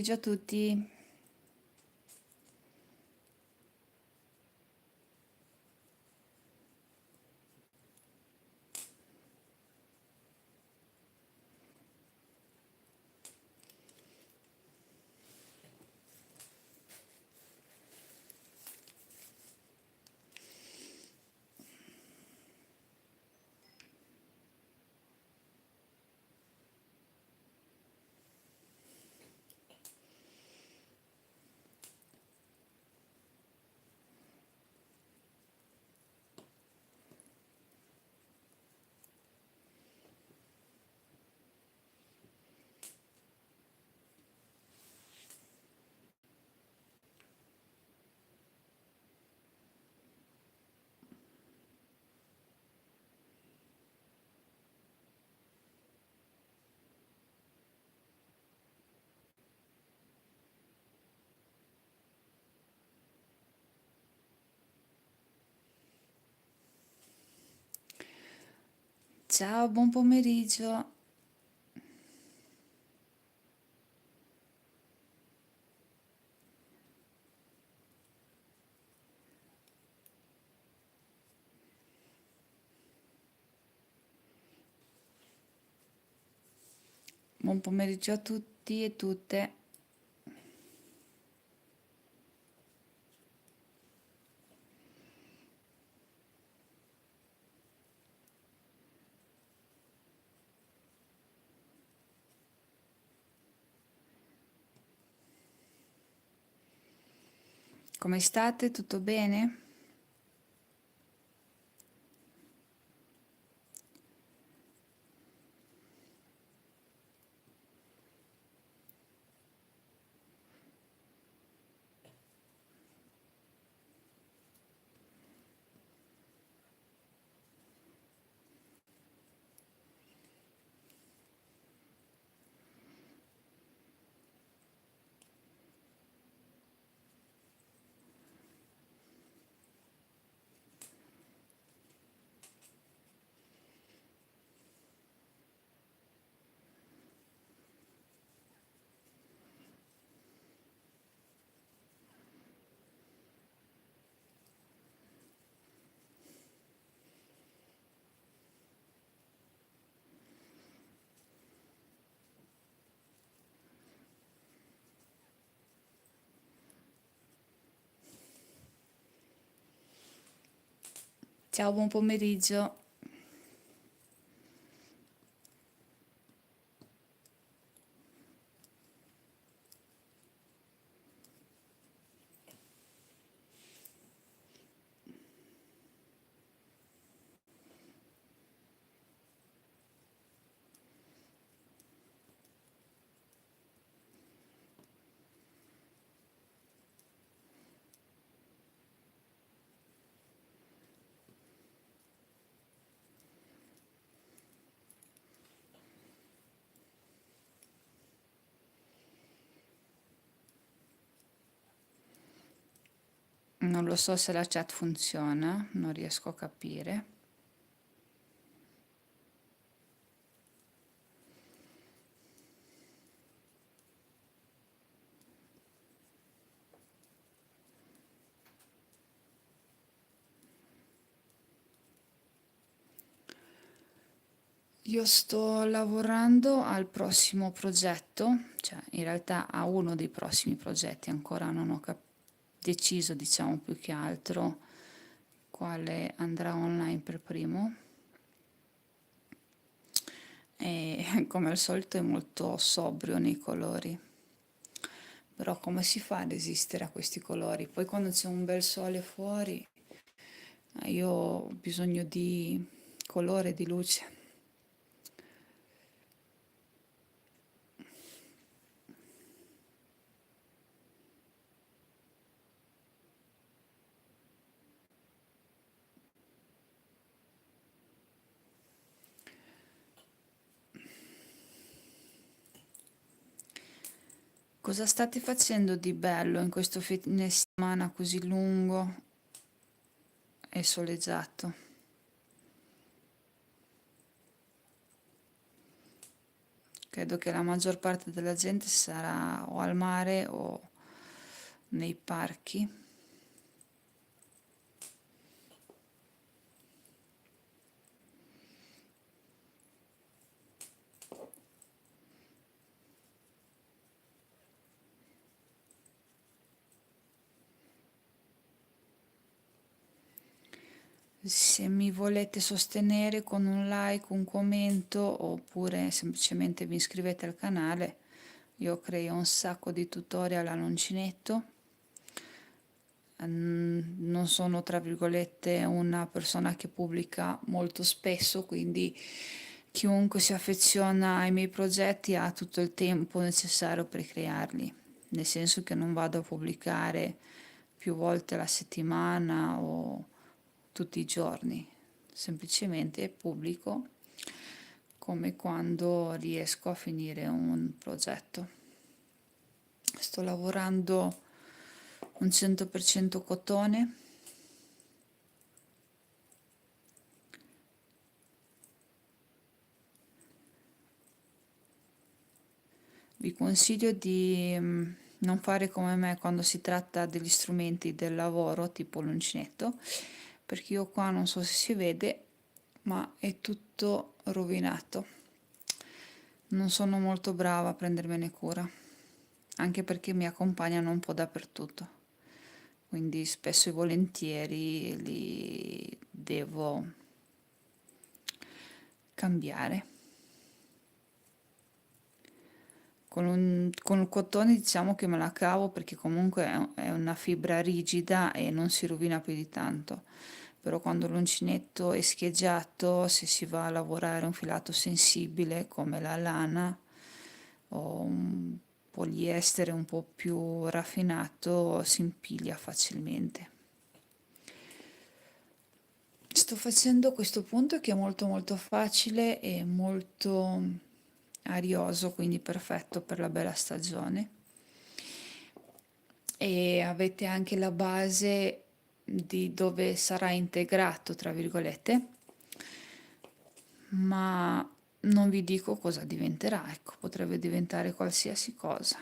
Ciao a tutti. Ciao, buon pomeriggio. Buon pomeriggio a tutti e tutte. Come state? Tutto bene? Ciao, buon pomeriggio. Non lo so se la chat funziona, non riesco a capire. Io sto lavorando al prossimo progetto, cioè in realtà a uno dei prossimi progetti, ancora non ho deciso, diciamo più che altro, quale andrà online per primo. E come al solito è molto sobrio nei colori. Però come si fa a resistere a questi colori? Poi quando c'è un bel sole fuori, io ho bisogno di colore, di luce. Cosa state facendo di bello in questo fine settimana così lungo e soleggiato? Ok, Credo che la maggior parte della gente sarà o al mare o nei parchi. Se mi volete sostenere con un like, un commento oppure semplicemente vi iscrivete al canale, io creo un sacco di tutorial all'uncinetto. Non sono, tra virgolette, una persona che pubblica molto spesso, quindi chiunque si affeziona ai miei progetti ha tutto il tempo necessario per crearli, nel senso che non vado a pubblicare più volte alla settimana o tutti i giorni, semplicemente pubblico come quando riesco a finire un progetto. Sto lavorando un 100% cotone. Vi consiglio di non fare come me quando si tratta degli strumenti del lavoro, tipo l'uncinetto, perché io qua non so se si vede, ma è tutto rovinato. Non sono molto brava a prendermene cura, anche perché mi accompagnano un po' dappertutto, quindi spesso e volentieri li devo cambiare. Con il cotone diciamo che me la cavo perché comunque è una fibra rigida e non si rovina più di tanto. Però quando l'uncinetto è scheggiato, se si va a lavorare un filato sensibile come la lana o un poliestere un po' più raffinato, si impiglia facilmente. Sto facendo questo punto che è molto molto facile e molto arioso, quindi perfetto per la bella stagione. E avete anche la base di dove sarà integrato, tra virgolette, ma non vi dico cosa diventerà, ecco, potrebbe diventare qualsiasi cosa.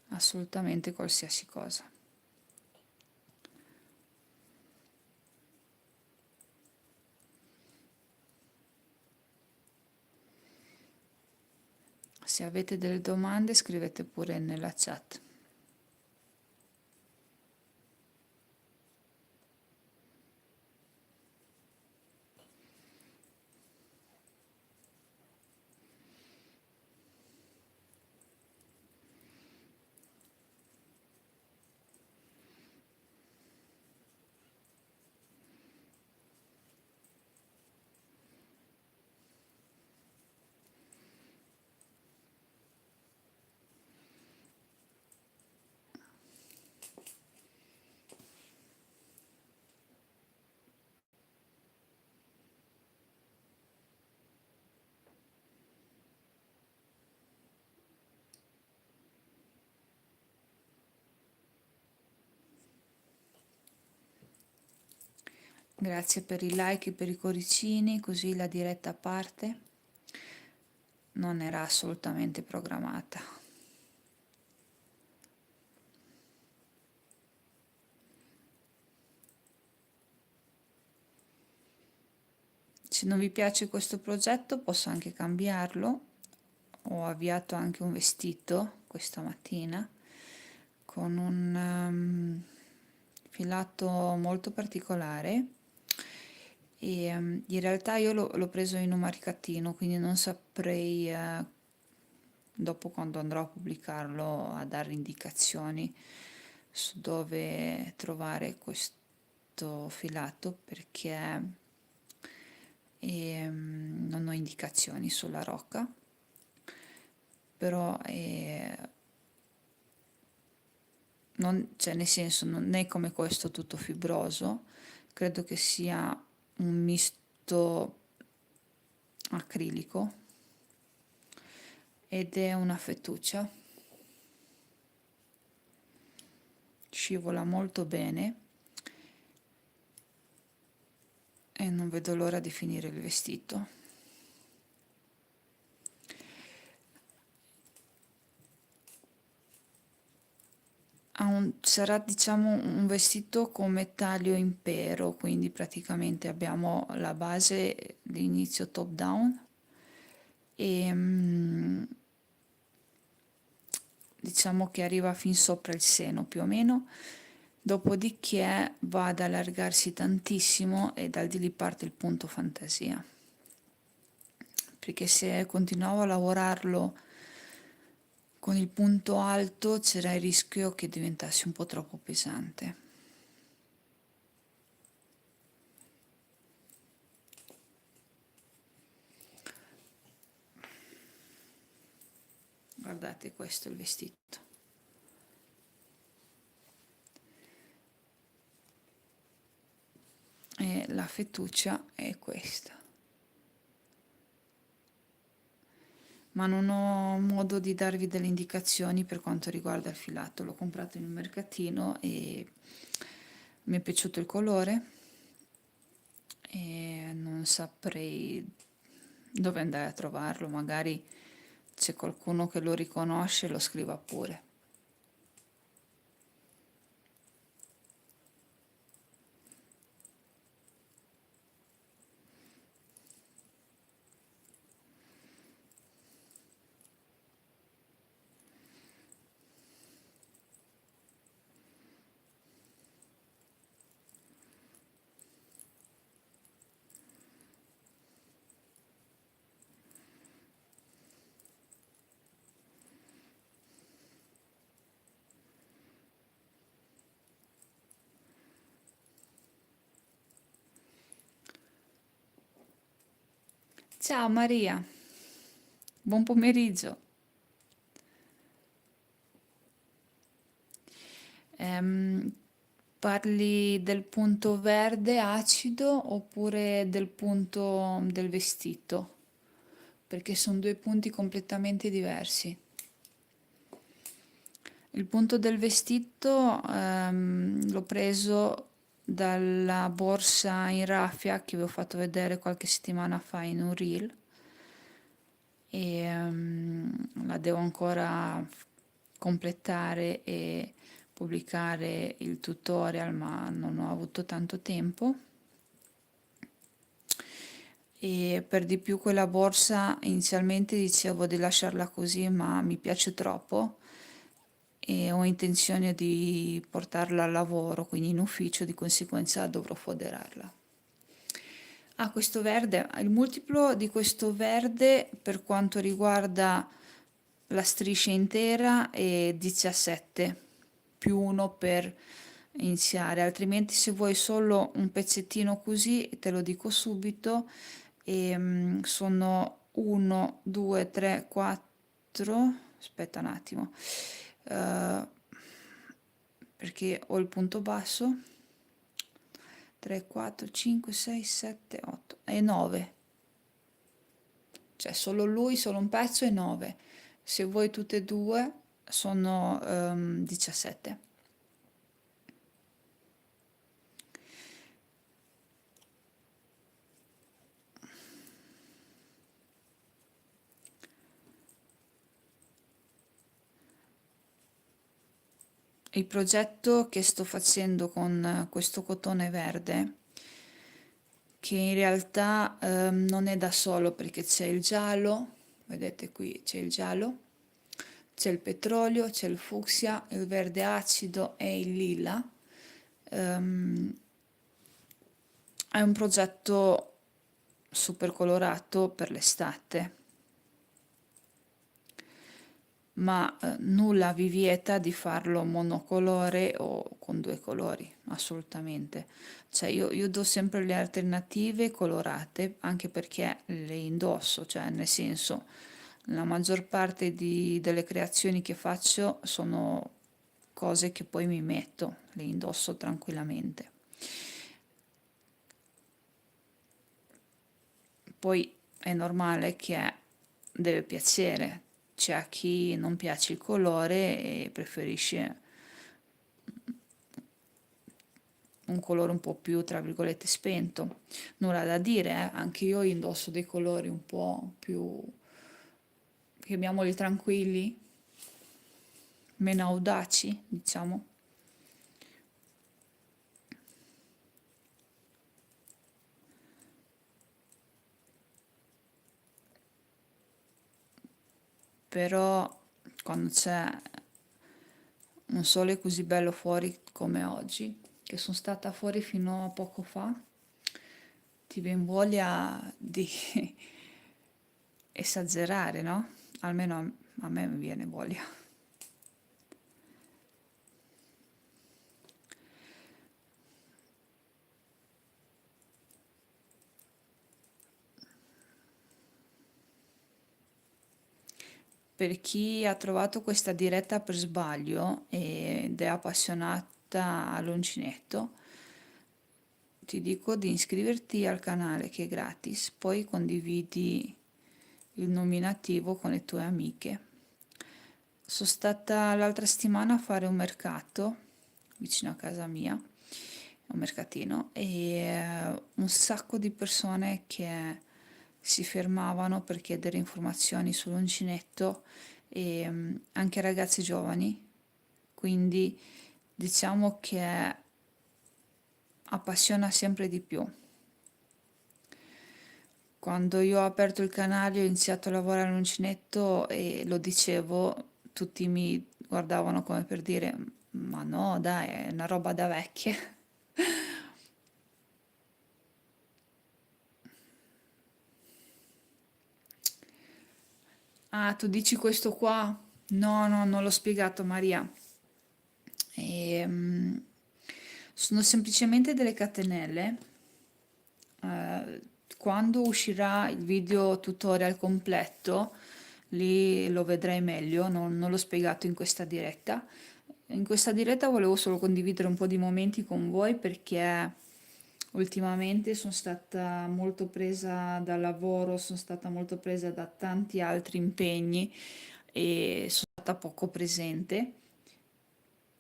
Assolutamente qualsiasi cosa. Se avete delle domande scrivete pure nella chat. Grazie per i like e per i cuoricini, così la diretta parte. Non era assolutamente programmata. Se non vi piace questo progetto posso anche cambiarlo. Ho avviato anche un vestito questa mattina con un filato molto particolare e in realtà io l'ho preso in un maricattino, quindi non saprei dopo quando andrò a pubblicarlo a dare indicazioni su dove trovare questo filato perché non ho indicazioni sulla rocca, però non, cioè nel senso non è come questo tutto fibroso, credo che sia un misto acrilico ed è una fettuccia, scivola molto bene, e non vedo l'ora di finire il vestito. Sarà diciamo un vestito come taglio impero, quindi praticamente abbiamo la base di inizio top down e diciamo che arriva fin sopra il seno più o meno, dopodiché va ad allargarsi tantissimo e da di lì parte il punto fantasia, perché se continuavo a lavorarlo con il punto alto c'era il rischio che diventasse un po' troppo pesante. Guardate, questo è il vestito. E la fettuccia è questa. Ma non ho modo di darvi delle indicazioni per quanto riguarda il filato. L'ho comprato in un mercatino e mi è piaciuto il colore e non saprei dove andare a trovarlo. Magari c'è qualcuno che lo riconosce, lo scriva pure. Ciao Maria, buon pomeriggio. Ehm, Parli del punto verde acido oppure del punto del vestito? Perché sono due punti completamente diversi. Il punto del vestito l'ho preso dalla borsa in raffia che vi ho fatto vedere qualche settimana fa in un reel e la devo ancora completare e pubblicare il tutorial, ma non ho avuto tanto tempo. E per di più quella borsa inizialmente dicevo di lasciarla così, ma mi piace troppo e ho intenzione di portarla al lavoro, quindi in ufficio, di conseguenza dovrò foderarla. Ah, questo verde, il multiplo di questo verde per quanto riguarda la striscia intera è 17 più 1 per iniziare, altrimenti se vuoi solo un pezzettino così, te lo dico subito, sono 1, 2, 3, 4, aspetta un attimo, eh, perché ho il punto basso, 3, 4, 5, 6, 7, 8 e 9, cioè solo lui, solo un pezzo è 9, se vuoi tutte e due sono 17. Il progetto che sto facendo con questo cotone verde, che in realtà non è da solo perché c'è il giallo, vedete qui c'è il giallo, c'è il petrolio, c'è il fucsia, il verde acido e il lila. Ehm, è un progetto super colorato per l'estate, ma nulla vi vieta di farlo monocolore o con due colori, assolutamente. Cioè io do sempre le alternative colorate anche perché le indosso, cioè nel senso la maggior parte delle creazioni che faccio sono cose che poi mi metto, le indosso tranquillamente. Poi è normale che deve piacere, c'è a chi non piace il colore e preferisce un colore un po' più, tra virgolette, spento. Nulla da dire, anche io indosso dei colori un po' più, chiamiamoli tranquilli, meno audaci, diciamo. Però quando c'è un sole così bello fuori come oggi, che sono stata fuori fino a poco fa, ti viene voglia di esagerare, no? Almeno a me mi viene voglia. Per chi ha trovato questa diretta per sbaglio ed è appassionata all'uncinetto, ti dico di iscriverti al canale che è gratis, poi condividi il nominativo con le tue amiche. Sono stata l'altra settimana a fare un mercato vicino a casa mia, un mercatino, e un sacco di persone che si fermavano per chiedere informazioni sull'uncinetto e anche ragazzi giovani, quindi diciamo che appassiona sempre di più. Quando io ho aperto il canale, ho iniziato a lavorare all'uncinetto e lo dicevo, tutti mi guardavano come per dire, ma no, dai, è una roba da vecchie. Ah, tu dici questo qua? No, no, non l'ho spiegato, Maria. Ehm, sono semplicemente delle catenelle. Eh, quando uscirà il video tutorial completo, lì lo vedrai meglio, non l'ho spiegato in questa diretta. In questa diretta volevo solo condividere un po' di momenti con voi perché ultimamente sono stata molto presa dal lavoro, sono stata molto presa da tanti altri impegni e sono stata poco presente.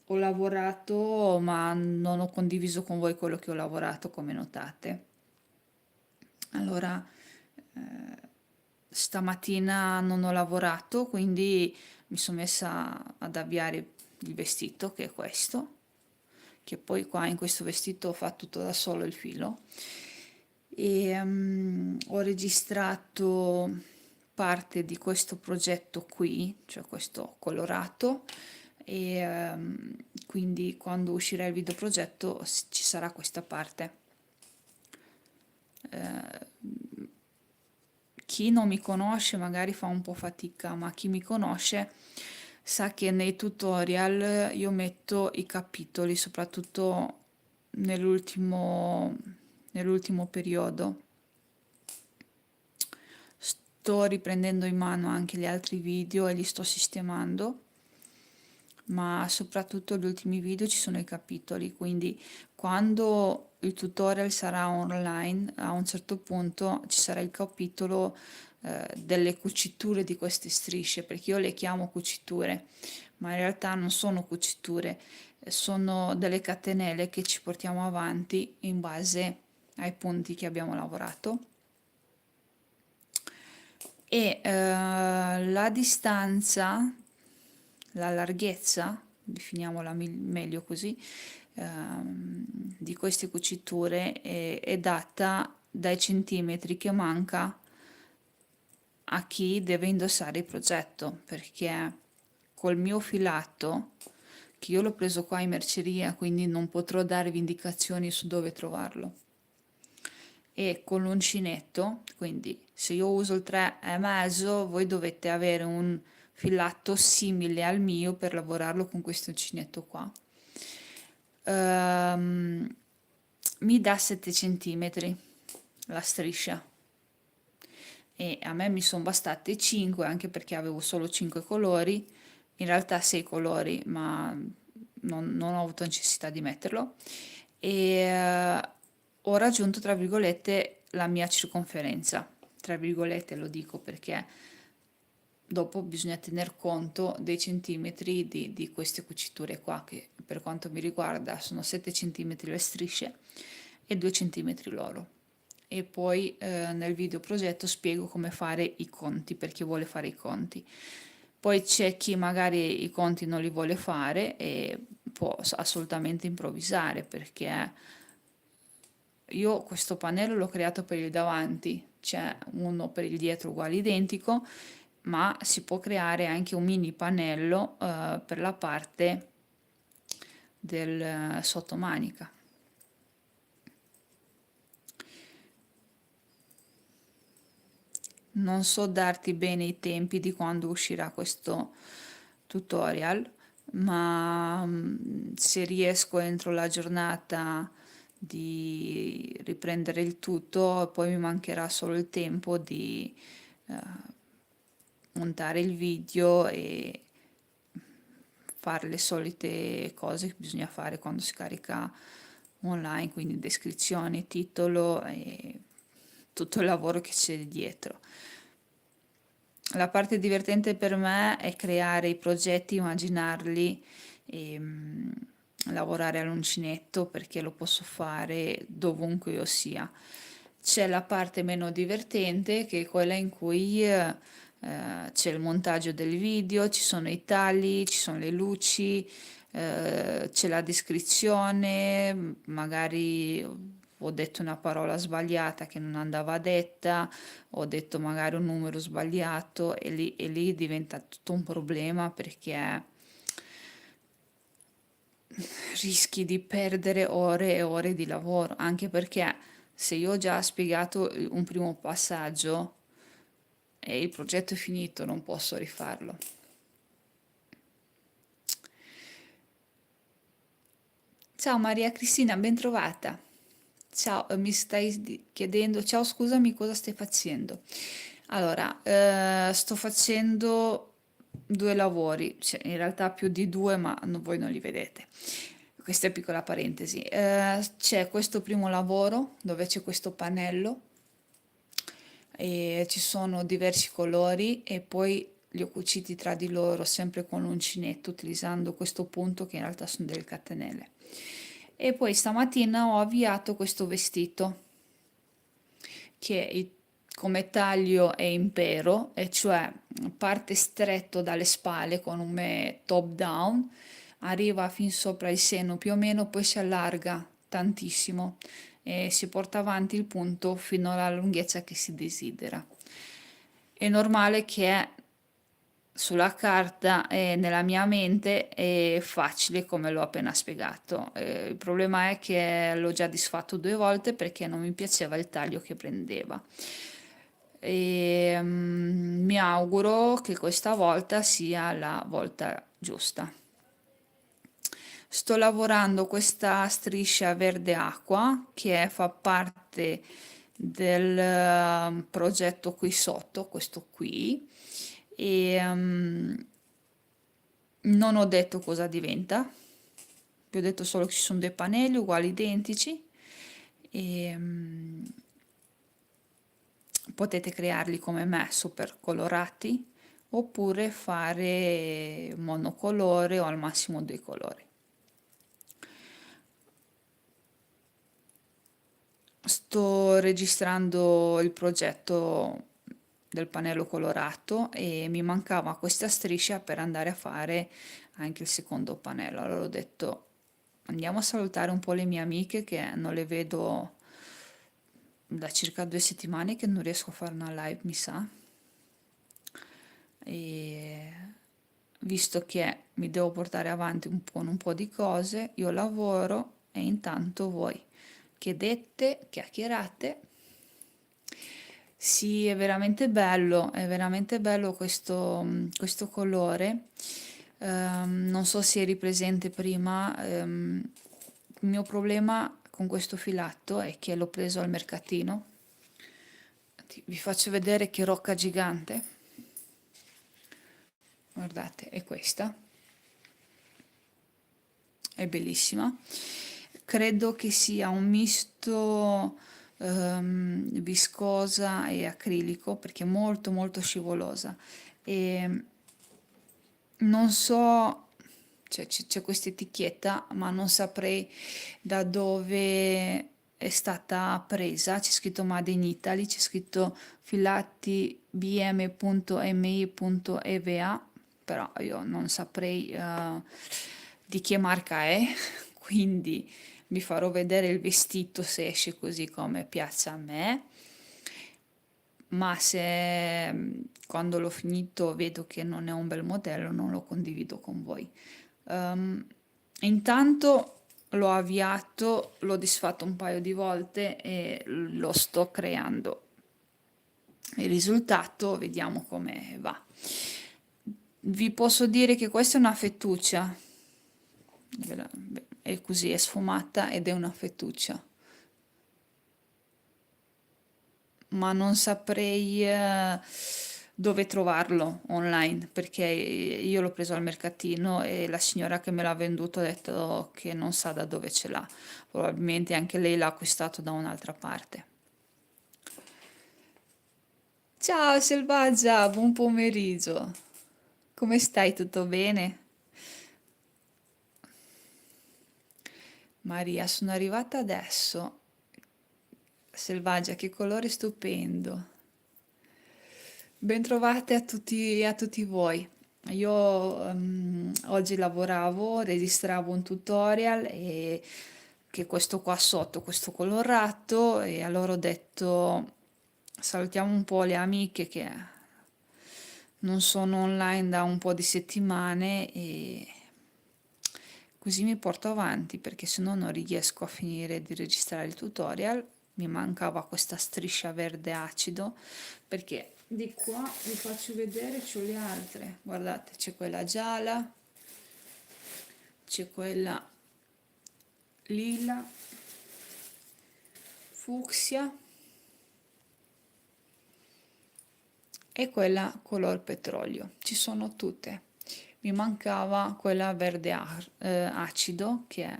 Ho lavorato, ma non ho condiviso con voi quello che ho lavorato, come notate. Allora, stamattina non ho lavorato, quindi mi sono messa ad avviare il vestito, che è questo, che poi qua in questo vestito fa tutto da solo il filo. E ho registrato parte di questo progetto qui, cioè questo colorato, e quindi quando uscirà il video progetto ci sarà questa parte. Chi non mi conosce magari fa un po' fatica, ma chi mi conosce sa che nei tutorial io metto i capitoli, soprattutto nell'ultimo periodo. Sto riprendendo in mano anche gli altri video e li sto sistemando, ma soprattutto gli ultimi video ci sono i capitoli, quindi quando il tutorial sarà online, a un certo punto ci sarà il capitolo delle cuciture di queste strisce, perché io le chiamo cuciture, ma in realtà non sono cuciture, sono delle catenelle che ci portiamo avanti in base ai punti che abbiamo lavorato. E la distanza, la larghezza, definiamola meglio così, di queste cuciture è data dai centimetri che manca a chi deve indossare il progetto, perché col mio filato, che io l'ho preso qua in merceria, quindi non potrò darvi indicazioni su dove trovarlo, e con l'uncinetto, quindi se io uso il 3,5, voi dovete avere un filato simile al mio per lavorarlo con questo uncinetto qua. Ehm, mi dà 7 centimetri la striscia e a me mi sono bastate 5 anche perché avevo solo 5 colori, in realtà 6 colori, ma non ho avuto necessità di metterlo e ho raggiunto tra virgolette la mia circonferenza, tra virgolette lo dico perché dopo bisogna tener conto dei centimetri di queste cuciture qua che per quanto mi riguarda sono 7 centimetri le strisce e 2 centimetri l'oro. E poi nel video progetto spiego come fare i conti per chi vuole fare i conti. Poi c'è chi magari i conti non li vuole fare e può assolutamente improvvisare, perché io questo pannello l'ho creato per il davanti, c'è uno per il dietro uguale identico, ma si può creare anche un mini pannello per la parte del sottomanica. Non so darti bene i tempi di quando uscirà questo tutorial, ma se riesco entro la giornata di riprendere il tutto, poi mi mancherà solo il tempo di montare il video e fare le solite cose che bisogna fare quando si carica online, quindi descrizione, titolo e tutto il lavoro che c'è dietro. La parte divertente per me è creare i progetti, immaginarli e lavorare all'uncinetto, perché lo posso fare dovunque io sia. C'è la parte meno divertente, che è quella in cui c'è il montaggio del video, ci sono i tagli, ci sono le luci, c'è la descrizione, magari ho detto una parola sbagliata che non andava detta, ho detto magari un numero sbagliato, e lì diventa tutto un problema, perché rischi di perdere ore e ore di lavoro, anche perché se io ho già spiegato un primo passaggio e il progetto è finito, non posso rifarlo. Ciao Maria Cristina, ben trovata. Ciao, mi stai chiedendo, ciao, scusami, cosa stai facendo? Allora, sto facendo due lavori, cioè in realtà più di due, ma voi non li vedete. Questa è piccola parentesi. C'è questo primo lavoro dove c'è questo pannello e ci sono diversi colori, e poi li ho cuciti tra di loro sempre con l'uncinetto, utilizzando questo punto che in realtà sono delle catenelle. E poi stamattina ho avviato questo vestito che come taglio è impero, e cioè parte stretto dalle spalle con un top down, arriva fin sopra il seno più o meno, poi si allarga tantissimo e si porta avanti il punto fino alla lunghezza che si desidera. È normale che sulla carta e nella mia mente è facile come l'ho appena spiegato. Il problema è che l'ho già disfatto due volte perché non mi piaceva il taglio che prendeva. Mi auguro che questa volta sia la volta giusta. Sto lavorando questa striscia verde acqua che fa parte del progetto qui sotto, questo qui, e non ho detto cosa diventa, vi ho detto solo che ci sono dei pannelli uguali identici e potete crearli come me, super colorati, oppure fare monocolore o al massimo due colori. Sto registrando il progetto del pannello colorato e mi mancava questa striscia per andare a fare anche il secondo pannello. Allora ho detto andiamo a salutare un po' le mie amiche che non le vedo da circa 2 settimane, che non riesco a fare una live, mi sa. E visto che mi devo portare avanti un po' di cose, io lavoro e intanto voi chiedete, chiacchierate. Sì, è veramente bello questo colore. Non so se eri presente prima, il mio problema con questo filato è che l'ho preso al mercatino. Vi faccio vedere che rocca gigante. Guardate, è questa, è bellissima. Credo che sia un misto viscosa e acrilico, perché è molto molto scivolosa. E non so cioè c'è questa etichetta, ma non saprei da dove è stata presa. C'è scritto Made in Italy, c'è scritto filati bm.mi.eva, però io non saprei di che marca è, quindi vi farò vedere il vestito se esce così come piace a me, ma se quando l'ho finito vedo che non è un bel modello, non lo condivido con voi. Ehm, Intanto l'ho avviato, l'ho disfatto un paio di volte e lo sto creando. Il risultato, vediamo come va. Vi posso dire che questa è una fettuccia, è così, è sfumata ed è una fettuccia, ma non saprei dove trovarlo online perché io l'ho preso al mercatino e la signora che me l'ha venduto ha detto che non sa da dove ce l'ha. Probabilmente anche lei l'ha acquistato da un'altra parte. Ciao Selvaggia, buon pomeriggio. Come stai? Tutto bene? Maria, sono arrivata adesso. Selvaggia, che colore stupendo. Bentrovate a tutti voi. Io oggi lavoravo, registravo un tutorial e che questo qua sotto, questo colorato, e allora ho detto salutiamo un po' le amiche che non sono online da un po' di settimane e così mi porto avanti perché se no non riesco a finire di registrare il tutorial. Mi mancava questa striscia verde acido perché di qua vi faccio vedere, c'ho le altre. Guardate, c'è quella gialla, c'è quella lila, fucsia e quella color petrolio. Ci sono tutte. Mi mancava quella verde acido che è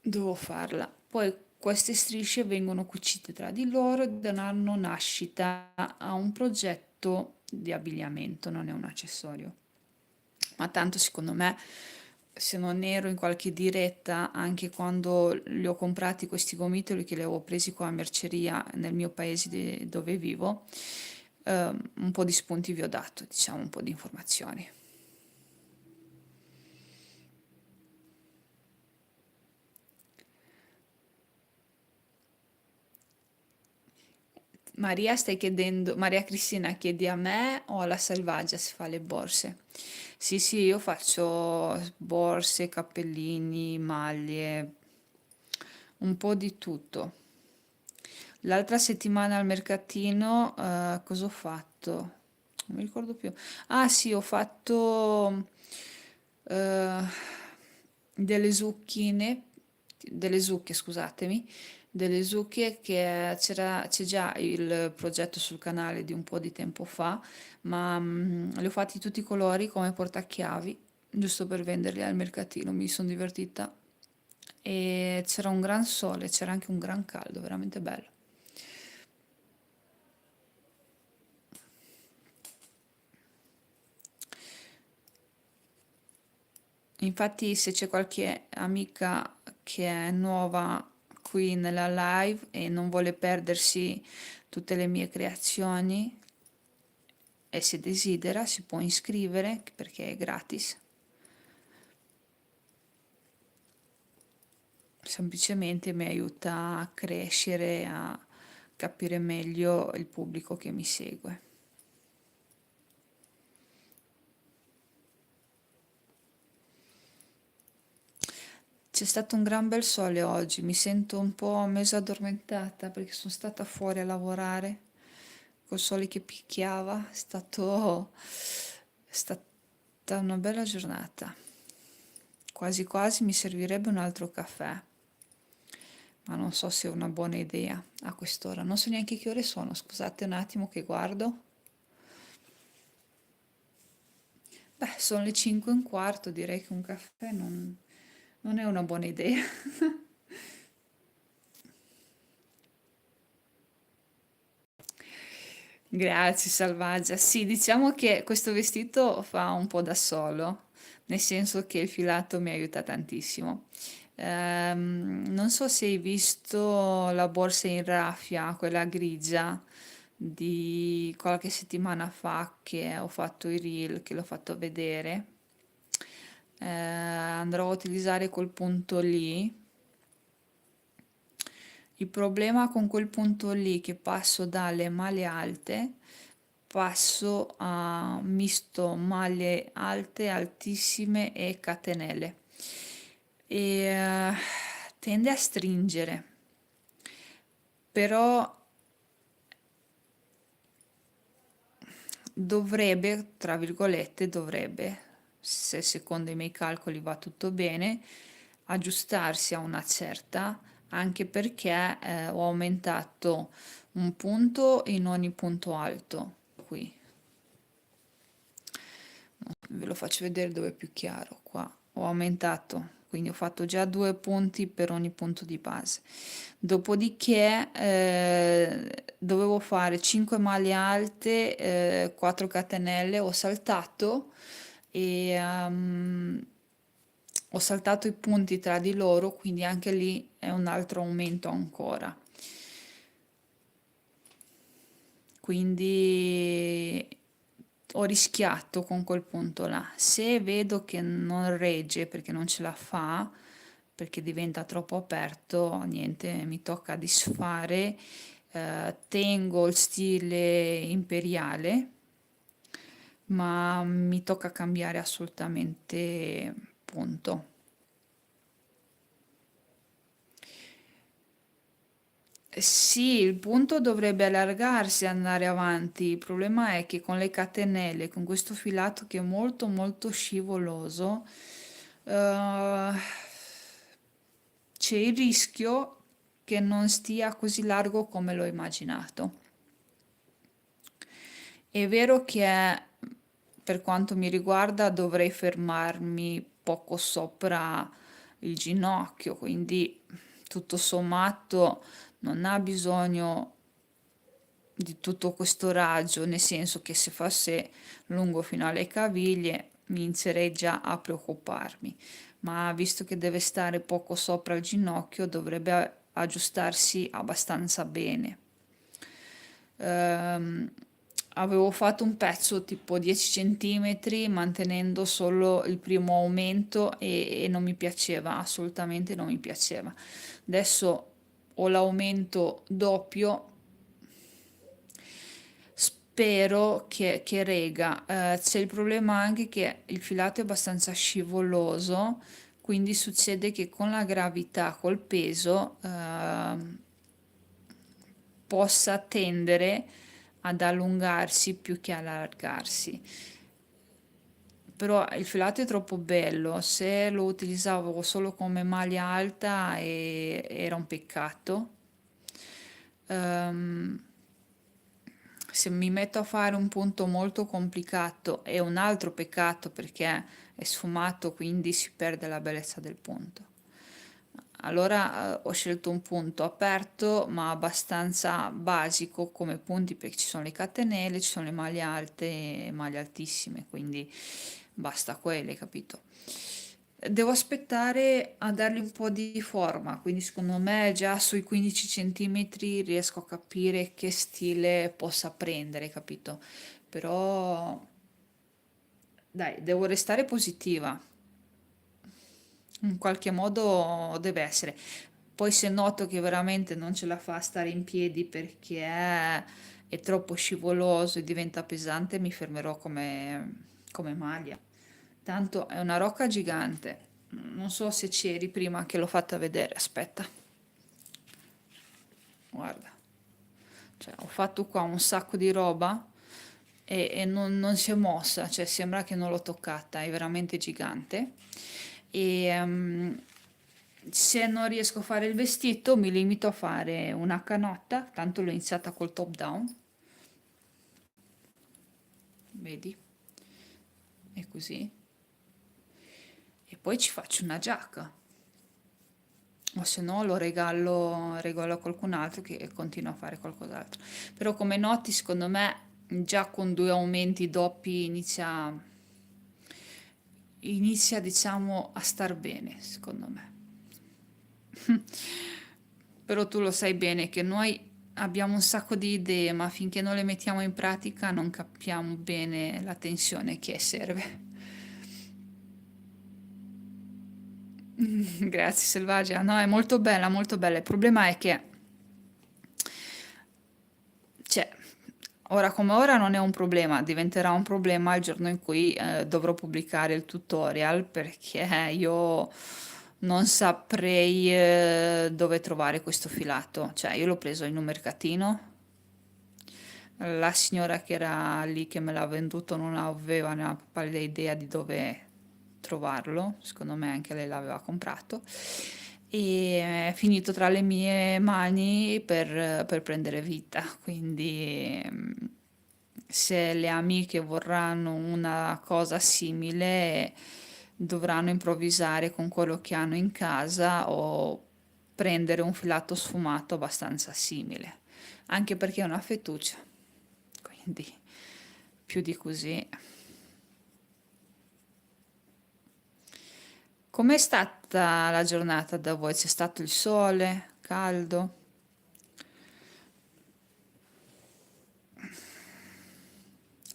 devo farla. Poi queste strisce vengono cucite tra di loro e danno nascita a un progetto di abbigliamento, non è un accessorio. Ma tanto secondo me, se non ero in qualche diretta, anche quando li ho comprati questi gomitoli che li avevo presi qua a merceria nel mio paese dove vivo, un po' di spunti vi ho dato, diciamo, un po' di informazioni. Maria, stai chiedendo, Maria Cristina, chiedi a me o alla Selvaggia se fa le borse? Sì, sì, io faccio borse, cappellini, maglie, un po' di tutto. L'altra settimana al mercatino, cosa ho fatto? Non mi ricordo più. Ah, sì, ho fatto eh, delle zucchine, delle zucche, scusatemi, delle zucche che c'è già il progetto sul canale di un po' di tempo fa, ma li ho fatti tutti i colori come portachiavi, giusto per venderli al mercatino. Mi sono divertita e c'era un gran sole, c'era anche un gran caldo, veramente bello. Infatti, se c'è qualche amica che è nuova qui nella live e non vuole perdersi tutte le mie creazioni e se desidera si può iscrivere perché è gratis. Semplicemente mi aiuta a crescere, a capire meglio il pubblico che mi segue. C'è stato un gran bel sole oggi, mi sento un po' mezzo addormentata perché sono stata fuori a lavorare col sole che picchiava, è stata una bella giornata. Quasi quasi mi servirebbe un altro caffè, ma non so se è una buona idea a quest'ora. Non so neanche che ore sono, scusate un attimo che guardo. Beh, sono le 5 e un quarto, direi che un caffè non è una buona idea. Grazie, Selvaggia. Sì, diciamo che questo vestito fa un po' da solo, nel senso che il filato mi aiuta tantissimo. Non so se hai visto la borsa in raffia, quella grigia di qualche settimana fa che ho fatto i reel, che l'ho fatto vedere. Andrò a utilizzare quel punto lì. Il problema con quel punto lì che passo dalle maglie alte, passo a misto maglie alte, altissime e catenelle e tende a stringere, però dovrebbe, tra virgolette, dovrebbe, se secondo i miei calcoli va tutto bene, aggiustarsi a una certa, anche perché ho aumentato un punto in ogni punto alto. Qui ve lo faccio vedere dove è più chiaro. Qua ho aumentato, quindi ho fatto già 2 punti per ogni punto di base. Dopodiché dovevo fare 5 maglie alte, 4 catenelle, ho saltato e ho saltato i punti tra di loro, quindi anche lì è un altro aumento ancora. Quindi ho rischiato con quel punto là. Se vedo che non regge perché non ce la fa, perché diventa troppo aperto, niente, mi tocca disfare. Tengo il stile imperiale, ma mi tocca cambiare assolutamente punto. Sì, il punto dovrebbe allargarsi e andare avanti. Il problema è che con le catenelle, con questo filato che è molto molto scivoloso, eh, c'è il rischio che non stia così largo come l'ho immaginato. È vero che per quanto mi riguarda dovrei fermarmi poco sopra il ginocchio, quindi tutto sommato non ha bisogno di tutto questo raggio, nel senso che se fosse lungo fino alle caviglie mi inizierei già a preoccuparmi, ma visto che deve stare poco sopra il ginocchio dovrebbe aggiustarsi abbastanza bene. Ehm, Avevo fatto un pezzo tipo 10 centimetri mantenendo solo il primo aumento e non mi piaceva, assolutamente non mi piaceva. Adesso ho l'aumento doppio. Spero che rega. C'è il problema anche che il filato è abbastanza scivoloso, quindi succede che con la gravità, col peso, possa tendere ad allungarsi più che allargarsi. Però il filato è troppo bello, se lo utilizzavo solo come maglia alta era un peccato. Ehm, Se mi metto a fare un punto molto complicato è un altro peccato perché è sfumato, quindi si perde la bellezza del punto. Allora ho scelto un punto aperto ma abbastanza basico come punti perché ci sono le catenelle, ci sono le maglie alte e maglie altissime, quindi basta quelle, capito? Devo aspettare a dargli un po' di forma, quindi secondo me già sui 15 centimetri riesco a capire che stile possa prendere, capito? Però dai, devo restare positiva, in qualche modo deve essere. Poi se noto che veramente non ce la fa a stare in piedi perché è troppo scivoloso e diventa pesante, mi fermerò come maglia. Tanto è una rocca gigante. Non so se c'eri prima che l'ho fatta vedere. Aspetta, guarda. Cioè, ho fatto qua un sacco di roba e non si è mossa. Cioè, sembra che non l'ho toccata. È veramente gigante. E se non riesco a fare il vestito, mi limito a fare una canotta. Tanto l'ho iniziata col top down. Vedi? È così. E poi ci faccio una giacca. O se no regalo a qualcun altro che continua a fare qualcos'altro. Però come noti, secondo me già con 2 aumenti doppi inizia, diciamo, a star bene, secondo me. Però tu lo sai bene che noi abbiamo un sacco di idee, ma finché non le mettiamo in pratica non capiamo bene la tensione che serve. Grazie, Selvaggia. No, è molto bella, molto bella. Il problema è che, cioè, ora come ora non è un problema, diventerà un problema il giorno in cui dovrò pubblicare il tutorial perché io non saprei dove trovare questo filato. Cioè, io l'ho preso in un mercatino. La signora che era lì che me l'ha venduto non aveva una pallida idea di dove trovarlo, secondo me anche lei l'aveva comprato e è finito tra le mie mani per prendere vita, quindi se le amiche vorranno una cosa simile dovranno improvvisare con quello che hanno in casa o prendere un filato sfumato abbastanza simile, anche perché è una fettuccia, quindi più di così. Com'è stata la giornata da voi? C'è stato il sole, caldo?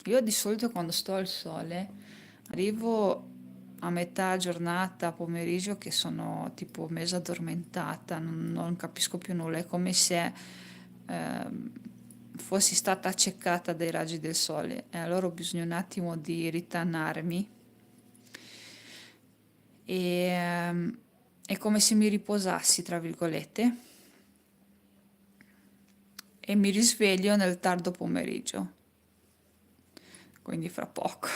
Io di solito quando sto al sole arrivo a metà giornata, pomeriggio, che sono tipo mezza addormentata, non capisco più nulla, è come se ehm, fossi stata accecata dai raggi del sole e allora ho bisogno un attimo di ritannarmi e è come se mi riposassi, tra virgolette, e mi risveglio nel tardo pomeriggio, quindi fra poco.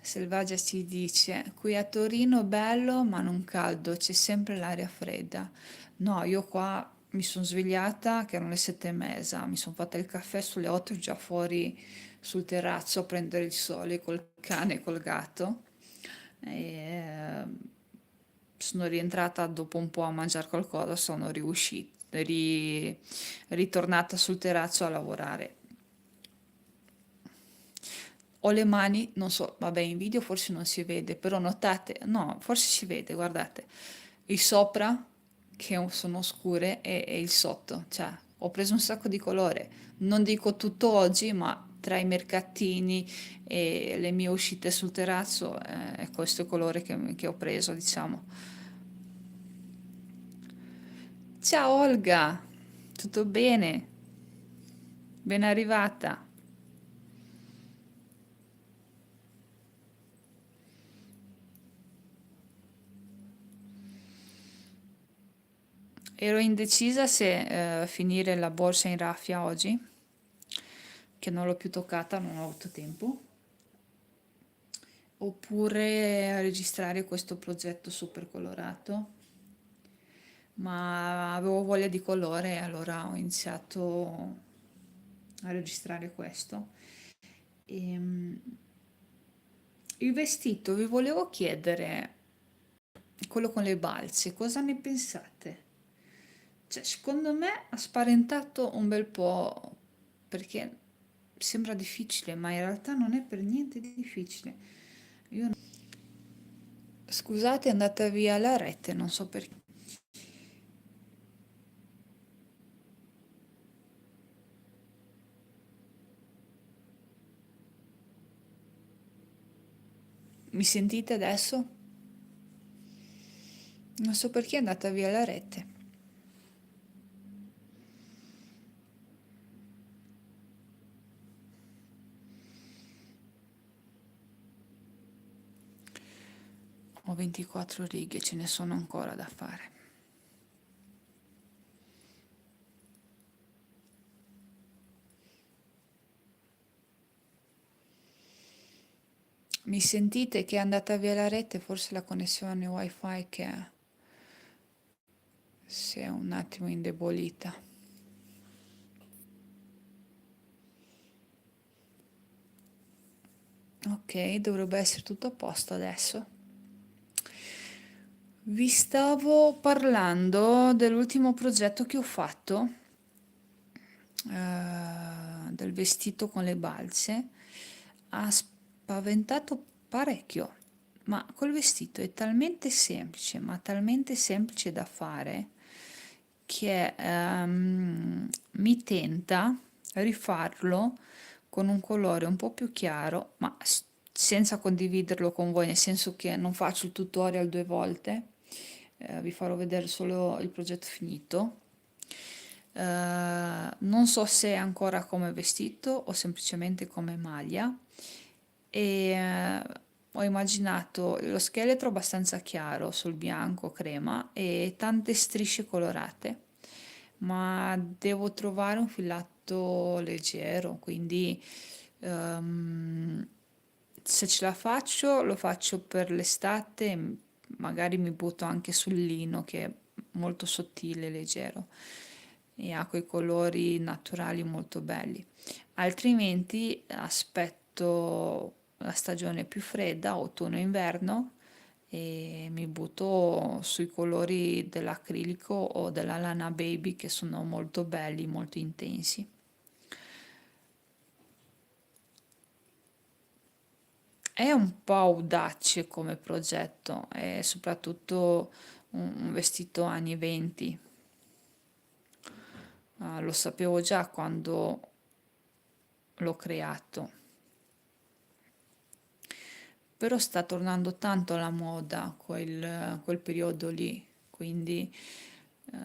Selvaggia si dice, qui a Torino bello ma non caldo, c'è sempre l'aria fredda. No, io qua mi sono svegliata che erano le 7:30, mi sono fatta il caffè sulle 8 già fuori sul terrazzo a prendere il sole col cane e col gatto. E, sono rientrata dopo un po' a mangiare qualcosa, sono ritornata sul terrazzo a lavorare. Ho le mani, non so, vabbè, in video forse non si vede, però notate, no, forse si vede, guardate, il sopra che sono scure e il sotto, cioè ho preso un sacco di colore, non dico tutto oggi, ma tra i mercatini e le mie uscite sul terrazzo è questo il colore che ho preso, diciamo. Ciao Olga, tutto bene? Ben arrivata. Ero indecisa se finire la borsa in raffia oggi, che non l'ho più toccata, non ho avuto tempo, oppure registrare questo progetto super colorato, ma avevo voglia di colore e allora ho iniziato a registrare questo. E, il vestito, vi volevo chiedere, quello con le balze, cosa ne pensate? Cioè, secondo me ha spaventato un bel po' perché sembra difficile, ma in realtà non è per niente difficile. Io... Scusate, è andata via la rete, non so perché. Mi sentite adesso? Non so perché è andata via la rete. Ho 24 righe, ce ne sono ancora da fare. Mi sentite che è andata via la rete? Forse la connessione wifi che si è un attimo indebolita. Ok, dovrebbe essere tutto a posto adesso. Vi stavo parlando dell'ultimo progetto che ho fatto del vestito con le balze ha spaventato parecchio, ma quel vestito è talmente semplice, ma talmente semplice da fare che mi tenta rifarlo con un colore un po' più chiaro, ma senza condividerlo con voi, nel senso che non faccio il tutorial due volte, vi farò vedere solo il progetto finito. Non so se è ancora come vestito o semplicemente come maglia e ho immaginato lo scheletro abbastanza chiaro sul bianco crema e tante strisce colorate, ma devo trovare un filato leggero, quindi ehm, se ce la faccio lo faccio per l'estate, magari mi butto anche sul lino che è molto sottile e leggero e ha quei colori naturali molto belli. Altrimenti aspetto la stagione più fredda, autunno-inverno, e mi butto sui colori dell'acrilico o della lana baby che sono molto belli, molto intensi. È un po' audace come progetto, è soprattutto un vestito anni 20. Lo sapevo già quando l'ho creato. Però sta tornando tanto alla moda quel periodo lì, quindi eh,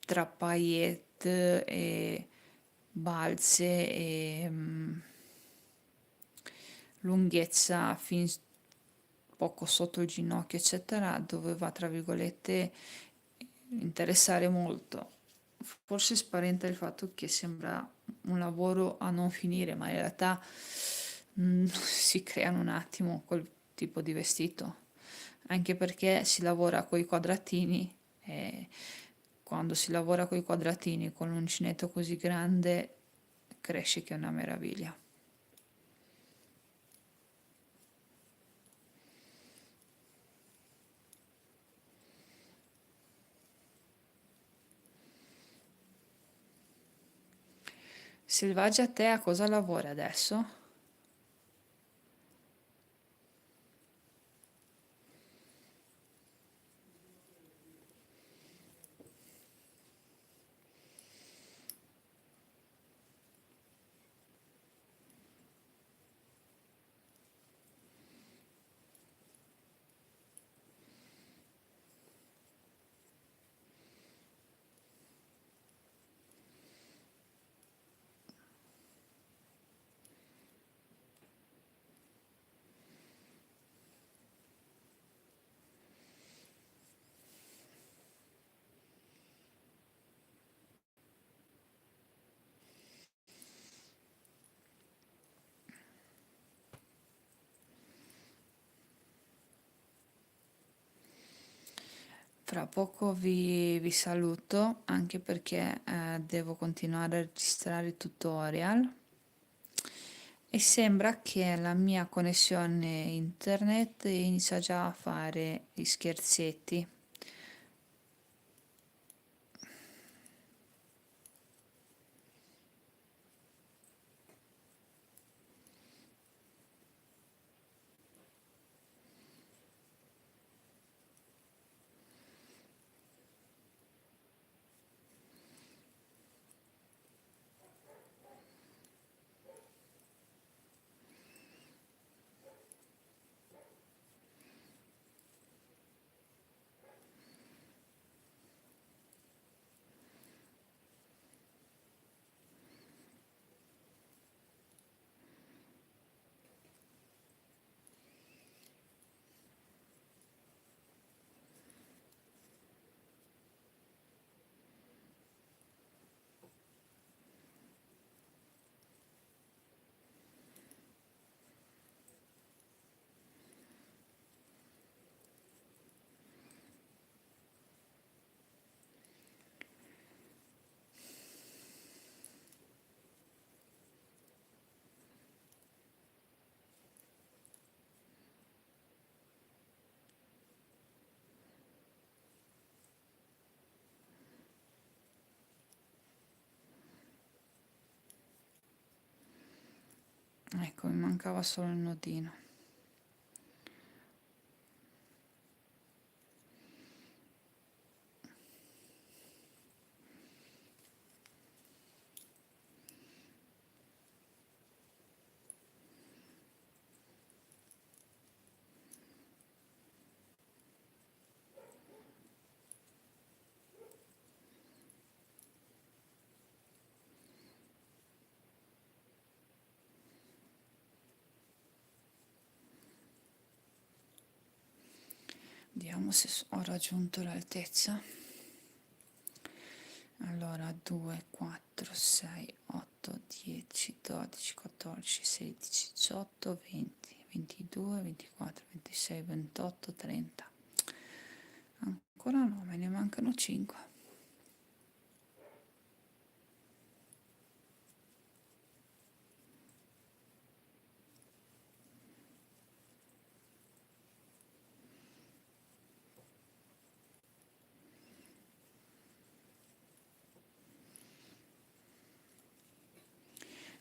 tra paillette e balze e lunghezza fin poco sotto il ginocchio, eccetera, doveva, tra virgolette, interessare molto. Forse spaventa il fatto che sembra un lavoro a non finire, ma in realtà si crea in un attimo quel tipo di vestito, anche perché si lavora con i quadratini e quando si lavora con i quadratini con l'uncinetto così grande cresce che è una meraviglia. Selvaggia, te a cosa lavori adesso? Fra poco vi saluto anche perché devo continuare a registrare i tutorial e sembra che la mia connessione internet inizia già a fare gli scherzetti. Ecco, mi mancava solo il nodino. Vediamo se ho raggiunto l'altezza. Allora 2, 4, 6, 8, 10, 12, 14, 16, 18, 20, 22, 24, 26, 28, 30. Ancora no, me ne mancano 5.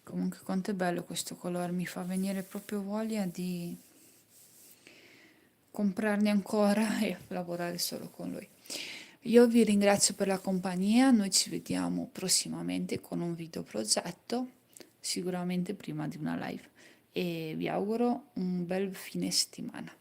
Comunque quanto è bello questo colore, mi fa venire proprio voglia di comprarne ancora e lavorare solo con lui. Io vi ringrazio per la compagnia, noi ci vediamo prossimamente con un video progetto, sicuramente prima di una live, e vi auguro un bel fine settimana.